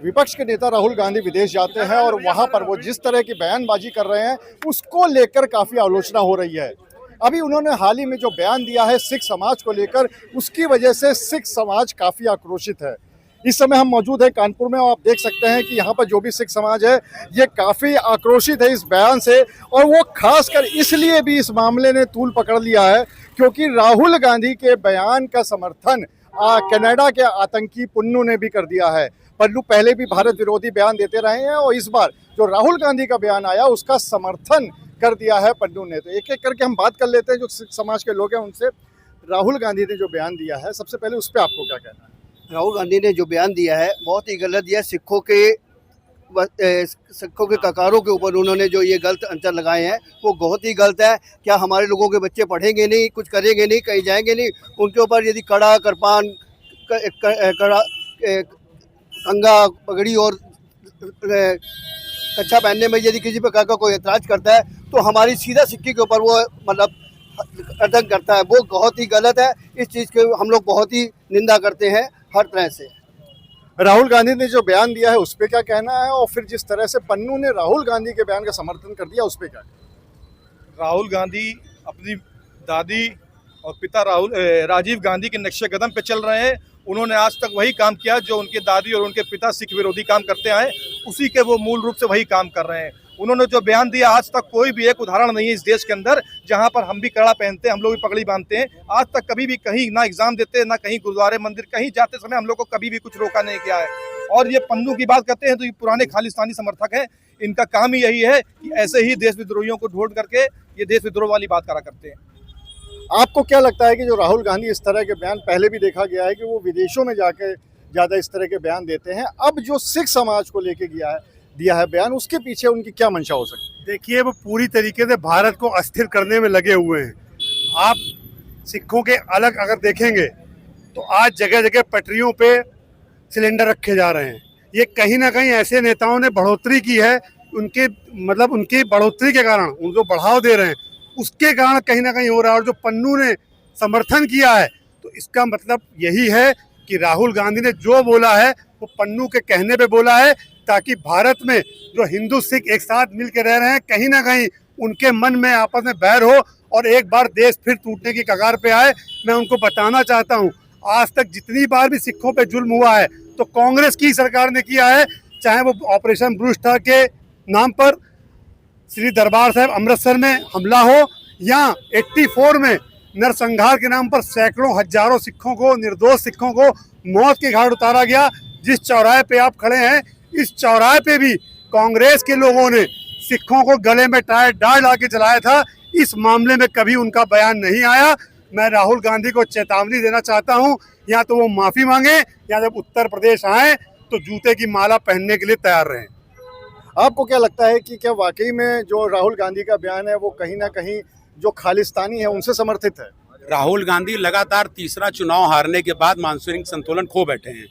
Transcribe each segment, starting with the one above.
विपक्ष के नेता राहुल गांधी विदेश जाते हैं और वहां पर वो जिस तरह की बयानबाजी कर रहे हैं उसको लेकर काफ़ी आलोचना हो रही है। अभी उन्होंने हाल ही में जो बयान दिया है सिख समाज को लेकर, उसकी वजह से सिख समाज काफ़ी आक्रोशित है। इस समय हम मौजूद हैं कानपुर में और आप देख सकते हैं कि यहाँ पर जो भी सिख समाज है ये काफ़ी आक्रोशित है इस बयान से, और वो खासकर इसलिए भी इस मामले ने तूल पकड़ लिया है क्योंकि राहुल गांधी के बयान का समर्थन कनाडा के आतंकी पन्नू ने भी कर दिया है। पन्नू पहले भी भारत विरोधी बयान देते रहे हैं और इस बार जो राहुल गांधी का बयान आया उसका समर्थन कर दिया है पन्नू ने। तो एक एक करके हम बात कर लेते हैं जो सिख समाज के लोग हैं उनसे। राहुल गांधी ने जो बयान दिया है, सबसे पहले उस पर आपको क्या कहना है? राहुल गांधी ने जो बयान दिया है बहुत ही गलत दिया। सिखों के ककारों के ऊपर उन्होंने जो ये गलत अंतर लगाए हैं वो बहुत ही गलत है। क्या हमारे लोगों के बच्चे पढ़ेंगे नहीं, कुछ करेंगे नहीं, कहीं जाएंगे नहीं? उनके ऊपर यदि कड़ा कृपान कड़ा कंगा पगड़ी और कच्छा पहनने में यदि किसी प्रकार का कोई ऐतराज़ करता है तो हमारी सीधा सिक्के के ऊपर वो मतलब अटक करता है, वो बहुत ही गलत है। इस चीज़ के हम लोग बहुत ही निंदा करते हैं हर तरह से। राहुल गांधी ने जो बयान दिया है उस पर क्या कहना है, और फिर जिस तरह से पन्नू ने राहुल गांधी के बयान का समर्थन कर दिया उस पर क्या? राहुल गांधी अपनी दादी और पिता राजीव गांधी के नक्शे कदम पे चल रहे हैं। उन्होंने आज तक वही काम किया जो उनके दादी और उनके पिता सिख विरोधी काम करते आए, उसी के वो मूल रूप से वही काम कर रहे हैं। उन्होंने जो बयान दिया, आज तक कोई भी एक उदाहरण नहीं है इस देश के अंदर जहां पर हम भी कड़ा पहनते हैं, हम लोग भी पगड़ी बांधते हैं। आज तक कभी भी कहीं ना एग्जाम देते, ना कहीं गुरुद्वारे मंदिर कहीं जाते समय हम लोग को कभी भी कुछ रोका नहीं किया है। और ये पन्नू की बात करते हैं तो ये पुराने खालिस्तानी समर्थक हैं। इनका काम ही यही है कि ऐसे ही देश विद्रोहियों को ढूंढ करके ये देश विद्रोह वाली बात करा करते हैं। आपको क्या लगता है कि जो राहुल गांधी इस तरह के बयान, पहले भी देखा गया है कि वो विदेशों में जाके ज़्यादा इस तरह के बयान देते हैं, अब जो सिख समाज को लेके दिया है बयान, उसके पीछे उनकी क्या मंशा हो सकती है? देखिए, वो पूरी तरीके से भारत को अस्थिर करने में लगे हुए हैं। आप सिखों के अलग अगर देखेंगे तो आज जगह जगह पटरियों पे सिलेंडर रखे जा रहे हैं। ये कहीं ना कहीं ऐसे नेताओं ने बढ़ोतरी की है, उनकी बढ़ोतरी के कारण उनको बढ़ावा दे रहे हैं, उसके कारण कहीं ना कहीं हो रहा है। और जो पन्नू ने समर्थन किया है तो इसका मतलब यही है कि राहुल गांधी ने जो बोला है वो पन्नू के कहने पे बोला है, ताकि भारत में जो हिंदू सिख एक साथ मिल के रह रहे हैं कहीं ना कहीं उनके मन में आपस में बैर हो और एक बार देश फिर टूटने की कगार पे आए। मैं उनको बताना चाहता हूँ, आज तक जितनी बार भी सिखों पे जुल्म हुआ है तो कांग्रेस की सरकार ने किया है, चाहे वो ऑपरेशन ब्रू स्टार के नाम पर श्री दरबार साहिब अमृतसर में हमला हो या 84 में नरसंहार के नाम पर सैकड़ों हजारों सिखों को, निर्दोष सिखों को मौत के घाट उतारा गया। जिस चौराहे पे आप खड़े हैं, इस चौराहे पे भी कांग्रेस के लोगों ने सिखों को गले में टायर डाल के चलाया था। इस मामले में कभी उनका बयान नहीं आया। मैं राहुल गांधी को चेतावनी देना चाहता हूं, या तो वो माफ़ी मांगे या जब उत्तर प्रदेश आए तो जूते की माला पहनने के लिए तैयार रहें। आपको क्या लगता है कि क्या वाकई में जो राहुल गांधी का बयान है वो कहीं ना कहीं जो खालिस्तानी है उनसे समर्थित है? राहुल गांधी लगातार तीसरा चुनाव हारने के बाद मानसिक संतुलन खो बैठे हैं।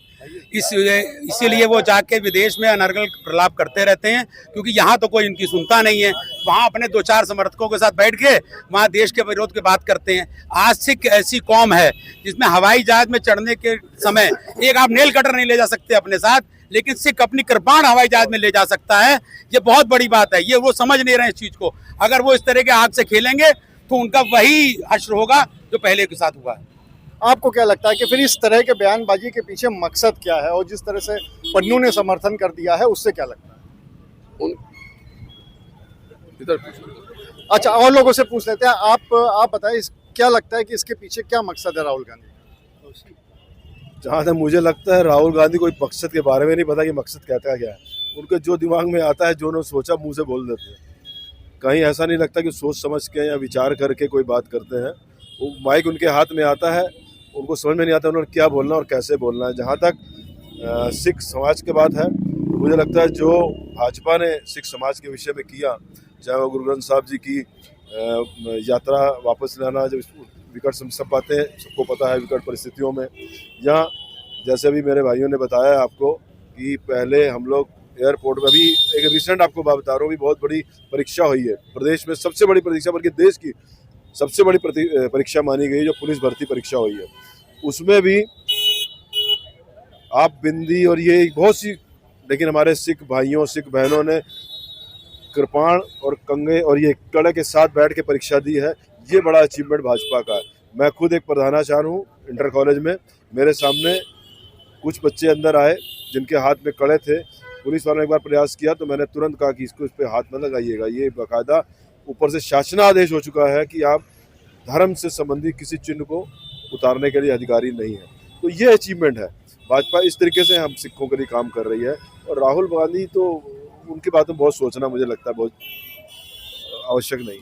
इसीलिए वो जाके विदेश में अनर्गल प्रलाप करते रहते हैं, क्योंकि यहाँ तो कोई इनकी सुनता नहीं है। वहाँ अपने 2-4 समर्थकों के साथ बैठ के वहाँ देश के विरोध की बात करते हैं। आज सिख ऐसी कौम है जिसमें हवाई जहाज में चढ़ने के समय एक आप नेल कटर नहीं ले जा सकते अपने साथ, लेकिन सिख अपनी कृपाण हवाई जहाज में ले जा सकता है। ये बहुत बड़ी बात है, ये वो समझ नहीं रहे इस चीज़ को। अगर वो इस तरह के आग से खेलेंगे तो उनका वही हश्र होगा जो पहले के साथ हुआ है। आपको क्या लगता है कि फिर इस तरह के बयानबाजी के पीछे मकसद क्या है, और जिस तरह से पन्नू ने समर्थन कर दिया है उससे क्या लगता है? अच्छा, और लोगों से पूछ लेते हैं। आप बताएं, क्या लगता है कि इसके पीछे क्या मकसद है राहुल गांधी? जहाँ तक मुझे लगता है राहुल गांधी कोई मकसद के बारे में नहीं पता कि मकसद कहता क्या है। उनके जो दिमाग में आता है, जो उन्होंने सोचा मुंह से बोल देते हैं। कहीं ऐसा नहीं लगता कि सोच समझ के या विचार करके कोई बात करते हैं। वो माइक उनके हाथ में आता है, उनको समझ में नहीं आता उन्होंने क्या बोलना और कैसे बोलना है। जहाँ तक सिख समाज की बात है, मुझे लगता है जो भाजपा ने सिख समाज के विषय में किया, चाहे वो गुरु ग्रंथ साहब जी की यात्रा वापस लाना, जब विकट सब बातें सबको पता है विकट परिस्थितियों में, या जैसे भी मेरे भाइयों ने बताया आपको कि पहले हम लोग एयरपोर्ट में, अभी एक रिसेंट आपको बात बता रहा हूँ, भी बहुत बड़ी परीक्षा हुई है प्रदेश में, सबसे बड़ी परीक्षा बल्कि देश की सबसे बड़ी परीक्षा मानी गई जो पुलिस भर्ती परीक्षा हुई है। उसमें भी आप बिंदी और ये बहुत सी लेकिन हमारे सिख भाइयों सिख बहनों ने कृपाण और कंगे और ये कड़े के साथ बैठ के परीक्षा दी है। ये बड़ा अचीवमेंट भाजपा का है। मैं खुद एक प्रधानाचार्य हूँ इंटर कॉलेज में। मेरे सामने कुछ बच्चे अंदर आए जिनके हाथ में कड़े थे। पुलिस वालों ने एक बार प्रयास किया तो मैंने तुरंत कहा कि इसको इस पर हाथ न लगाइएगा। ये बाकायदा ऊपर से शासनादेश हो चुका है कि आप धर्म से संबंधित किसी चिन्ह को उतारने के लिए अधिकारी नहीं है। तो ये अचीवमेंट है। भाजपा इस तरीके से हम सिखों के लिए काम कर रही है। और राहुल गांधी तो उनकी बात में बहुत सोचना मुझे लगता है बहुत आवश्यक नहीं।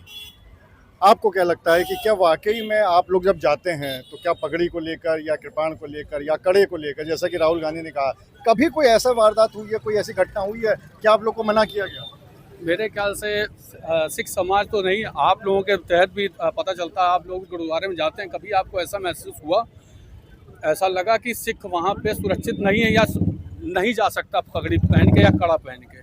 आपको क्या लगता है कि क्या वाकई में आप लोग जब जाते हैं तो क्या पगड़ी को लेकर या कृपाण को लेकर या कड़े को लेकर, जैसा कि राहुल गांधी ने कहा, कभी कोई ऐसा वारदात हुई है, कोई ऐसी घटना हुई है क्या आप लोग को मना किया गया? मेरे ख्याल से सिख समाज तो नहीं, आप लोगों के तहत भी पता चलता है, आप लोग गुरुद्वारे में जाते हैं, कभी आपको ऐसा महसूस हुआ, ऐसा लगा कि सिख वहाँ पे सुरक्षित नहीं है या नहीं जा सकता पगड़ी पहन के या कड़ा पहन के?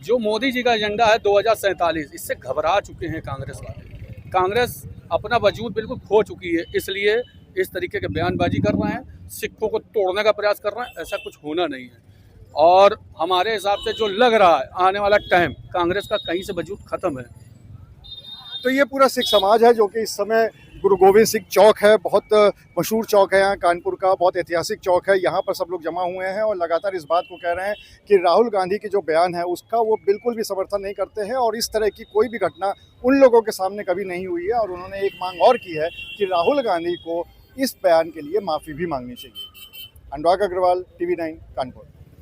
जो मोदी जी का एजेंडा है 2047, इससे घबरा चुके हैं कांग्रेस वाले। कांग्रेस अपना वजूद बिल्कुल खो चुकी है, इसलिए इस तरीके के बयानबाजी कर रहे हैं, सिखों को तोड़ने का प्रयास कर रहे हैं। ऐसा कुछ होना नहीं है। और हमारे हिसाब से जो लग रहा है आने वाला टाइम कांग्रेस का कहीं से वजूद खत्म है। तो ये पूरा सिख समाज है जो कि इस समय गुरु गोविंद सिंह चौक है, बहुत मशहूर चौक है यहाँ कानपुर का, बहुत ऐतिहासिक चौक है। यहाँ पर सब लोग जमा हुए हैं और लगातार इस बात को कह रहे हैं कि राहुल गांधी की जो बयान है उसका वो बिल्कुल भी समर्थन नहीं करते हैं और इस तरह की कोई भी घटना उन लोगों के सामने कभी नहीं हुई है। और उन्होंने एक मांग और की है कि राहुल गांधी को इस बयान के लिए माफ़ी भी मांगनी चाहिए। अनुराग अग्रवाल, TV9 कानपुर।